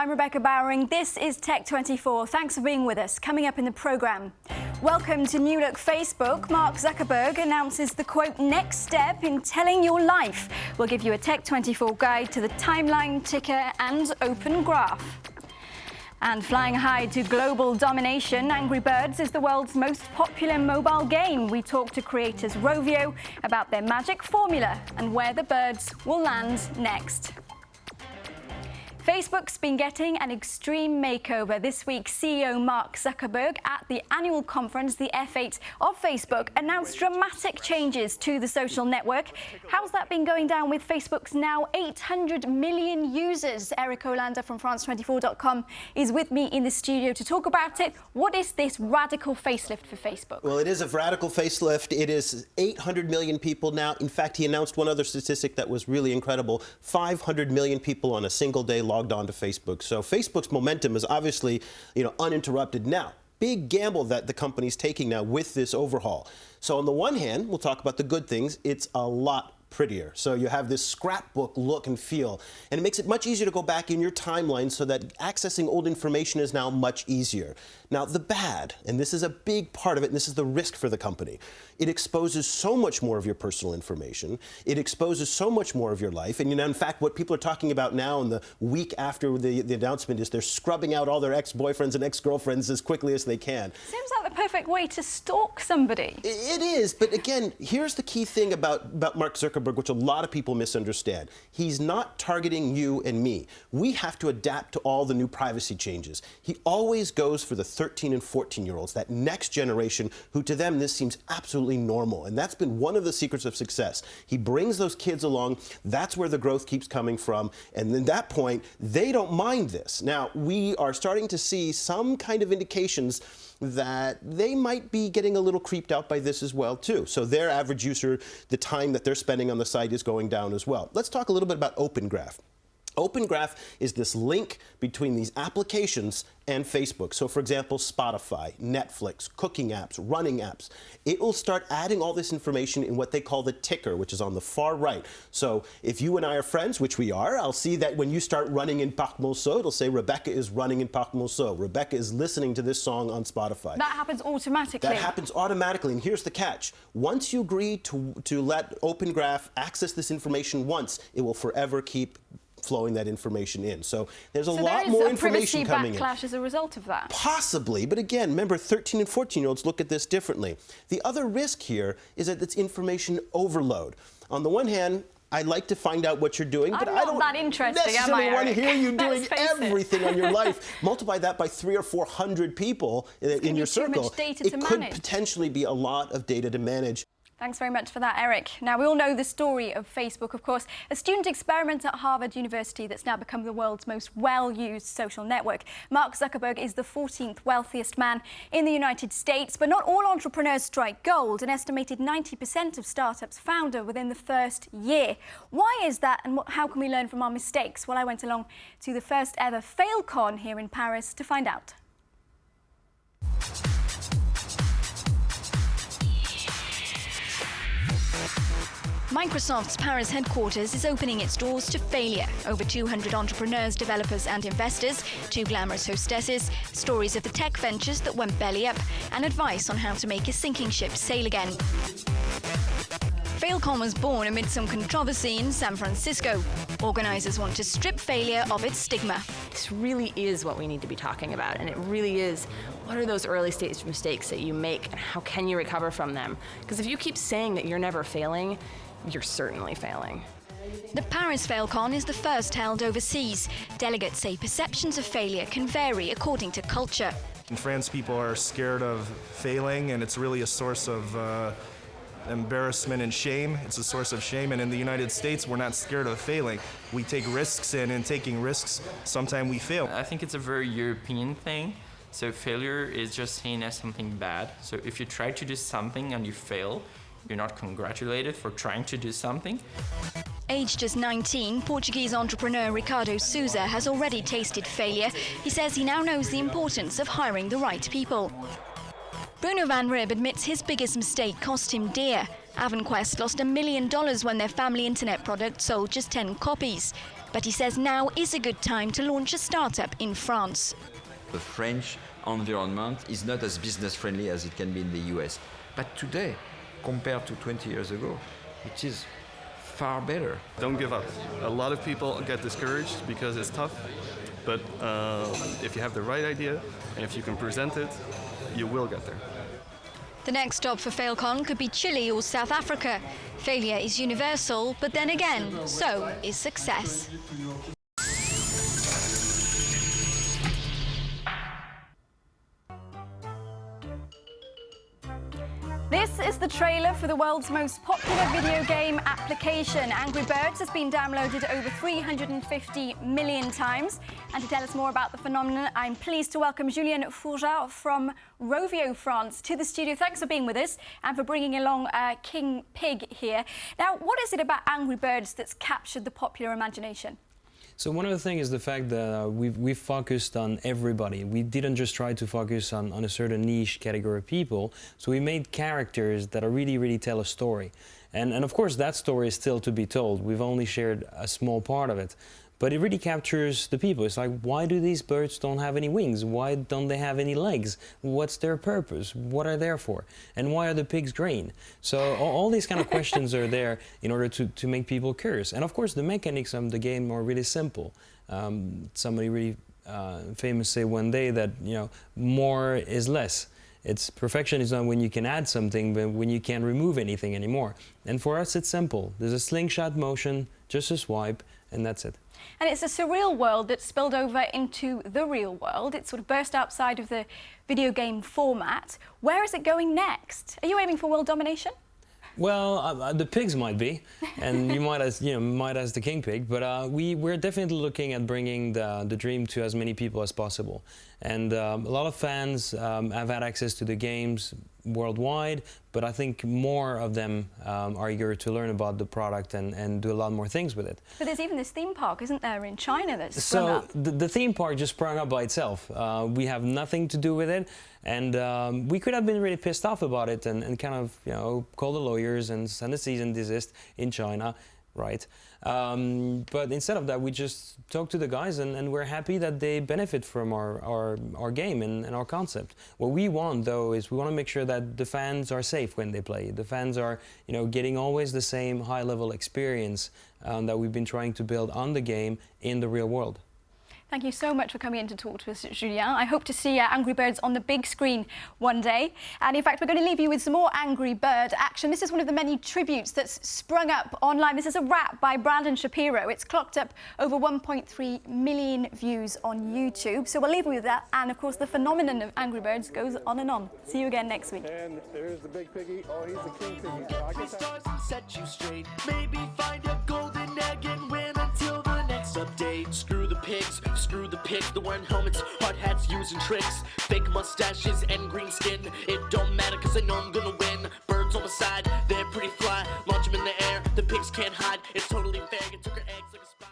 I'm Rebecca Bowering. This is Tech24. Thanks for being with us. Coming up in the programme. Welcome to New Look Facebook. Mark Zuckerberg announces the, quote, next step in telling your life. We'll give you a Tech24 guide to the timeline, ticker and open graph. And flying high to global domination, Angry Birds is the world's most popular mobile game. We talk to creators Rovio about their magic formula and where the birds will land next. Facebook's been getting an extreme makeover. This week, CEO Mark Zuckerberg at the annual conference, the F8 of Facebook, announced dramatic changes to the social network. How's that been going down with Facebook's now 800 million users? Eric Olander from France24.com is with me in the studio to talk about it. What is this radical facelift for Facebook? Well, it is a radical facelift. It is 800 million people now. In fact, he announced one other statistic that was really incredible. 500 million people on a single day logged on to Facebook. So Facebook's momentum is obviously, uninterrupted now. Big gamble that the company's taking now with this overhaul. So on the one hand, we'll talk about the good things. It's a lot prettier. So you have this scrapbook look and feel, and it makes it much easier to go back in your timeline so that accessing old information is now much easier. Now, the bad, and this is a big part of it, and this is the risk for the company, it exposes so much more of your personal information. It exposes so much more of your life. And in fact, what people are talking about now in the week after the announcement is they're scrubbing out all their ex-boyfriends and ex-girlfriends as quickly as they can. Seems like the perfect way to stalk somebody. It is, but again, here's the key thing about Mark Zuckerberg, which a lot of people misunderstand. He's not targeting you and me. We have to adapt to all the new privacy changes. He always goes for the 13 and 14-year-olds, that next generation, who to them this seems absolutely normal. And that's been one of the secrets of success. He brings those kids along. That's where the growth keeps coming from. And at that point, they don't mind this. Now, we are starting to see some kind of indications that they might be getting a little creeped out by this as well, too. So their average user, the time that they're spending on the site is going down as well. Let's talk a little bit about Open Graph. Open Graph is this link between these applications and Facebook. So, for example, Spotify, Netflix, cooking apps, running apps. It will start adding all this information in what they call the ticker, which is on the far right. So if you and I are friends, which we are, I'll see that when you start running in Parc Monceau, it'll say Rebecca is running in Parc Monceau. Rebecca is listening to this song on Spotify. That happens automatically. That happens automatically. And here's the catch. Once you agree to let Open Graph access this information once, it will forever keep flowing that information in. So there's a lot more information coming in. So there is a privacy backlash as a result of that? Possibly, but again, remember, 13 and 14-year-olds look at this differently. The other risk here is that it's information overload. On the one hand, I like to find out what you're doing, but I don't necessarily want to hear you doing everything on your life. Multiply that by 300 or 400 people in your circle. It could potentially be a lot of data to manage. Thanks very much for that, Eric. Now, we all know the story of Facebook, of course, a student experiment at Harvard University that's now become the world's most well-used social network. Mark Zuckerberg is the 14th wealthiest man in the United States, but not all entrepreneurs strike gold. An estimated 90% of startups founder within the first year. Why is that, and how can we learn from our mistakes? Well, I went along to the first ever FailCon here in Paris to find out. Microsoft's Paris headquarters is opening its doors to failure. Over 200 entrepreneurs, developers and investors, 2 glamorous hostesses, stories of the tech ventures that went belly up, and advice on how to make a sinking ship sail again. FailCon was born amid some controversy in San Francisco. Organizers want to strip failure of its stigma. This really is what we need to be talking about, and it really is, what are those early stage mistakes that you make, and how can you recover from them? Because if you keep saying that you're never failing, you're certainly failing. The Paris FailCon is the first held overseas. Delegates say perceptions of failure can vary according to culture. In France, people are scared of failing, and it's really a source of embarrassment and shame. It's a source of shame, and in the United States, we're not scared of failing. We take risks, and in taking risks, sometimes we fail. I think it's a very European thing. So failure is just seen as something bad. So if you try to do something and you fail, you're not congratulated for trying to do something. Aged just 19, Portuguese entrepreneur Ricardo Souza has already tasted failure. He says he now knows the importance of hiring the right people. Bruno Van Rib admits his biggest mistake cost him dear. Avonquest lost $1 million when their family internet product sold just 10 copies. But he says now is a good time to launch a startup in France. The French environment is not as business friendly as it can be in the US. But today, compared to 20 years ago, it is far better. Don't give up. A lot of people get discouraged because it's tough, but if you have the right idea and if you can present it, you will get there. The next stop for FailCon could be Chile or South Africa. Failure is universal, but then again, so is success. This is the trailer for the world's most popular video game application. Angry Birds has been downloaded over 350 million times. And to tell us more about the phenomenon, I'm pleased to welcome Julien Fourgeat from Rovio, France, to the studio. Thanks for being with us and for bringing along King Pig here. Now, what is it about Angry Birds that's captured the popular imagination? So one of the things is the fact that we've focused on everybody. We didn't just try to focus on a certain niche category of people. So we made characters that really tell a story. And of course that story is still to be told. We've only shared a small part of it. But it really captures the people. It's like, why do these birds don't have any wings? Why don't they have any legs? What's their purpose? What are they there for? And why are the pigs green? So all these kind of questions are there in order to make people curious. And of course, the mechanics of the game are really simple. Somebody really famous said one day that, you know, more is less. It's perfection is not when you can add something, but when you can't remove anything anymore. And for us, it's simple. There's a slingshot motion, just a swipe, and that's it. And it's a surreal world that's spilled over into the real world. It's sort of burst outside of the video game format. Where is it going next? Are you aiming for world domination? Well, the pigs might be, and you might as the king pig. But we're definitely looking at bringing the dream to as many people as possible. And a lot of fans have had access to the games worldwide, but I think more of them are eager to learn about the product and do a lot more things with it. But there's even this theme park, isn't there, in China that's sprung up? So the theme park just sprung up by itself. We have nothing to do with it, and we could have been really pissed off about it and kind of, you know, call the lawyers and send a cease and desist in China. Right, but instead of that, we just talk to the guys, and we're happy that they benefit from our game and our concept. What we want, though, is we want to make sure that the fans are safe when they play. The fans are, you know, getting always the same high-level experience that we've been trying to build on the game in the real world. Thank you so much for coming in to talk to us, Julien. I hope to see Angry Birds on the big screen one day. And in fact, we're going to leave you with some more Angry Bird action. This is one of the many tributes that's sprung up online. This is a rap by Brandon Shapiro. It's clocked up over 1.3 million views on YouTube. So we'll leave you with that. And of course, the phenomenon of Angry Birds goes on and on. See you again next week. And there's the big piggy. Oh, he's the king piggy. So I guess stars and set you straight. Maybe find a golden egg and win until the next update. Screw the pigs, screw the pigs, the wearing helmets, hard hats, using tricks, fake mustaches and green skin. It don't matter cause I know I'm gonna win. Birds on the side, they're pretty fly, launch them in the air, the pigs can't hide, it's totally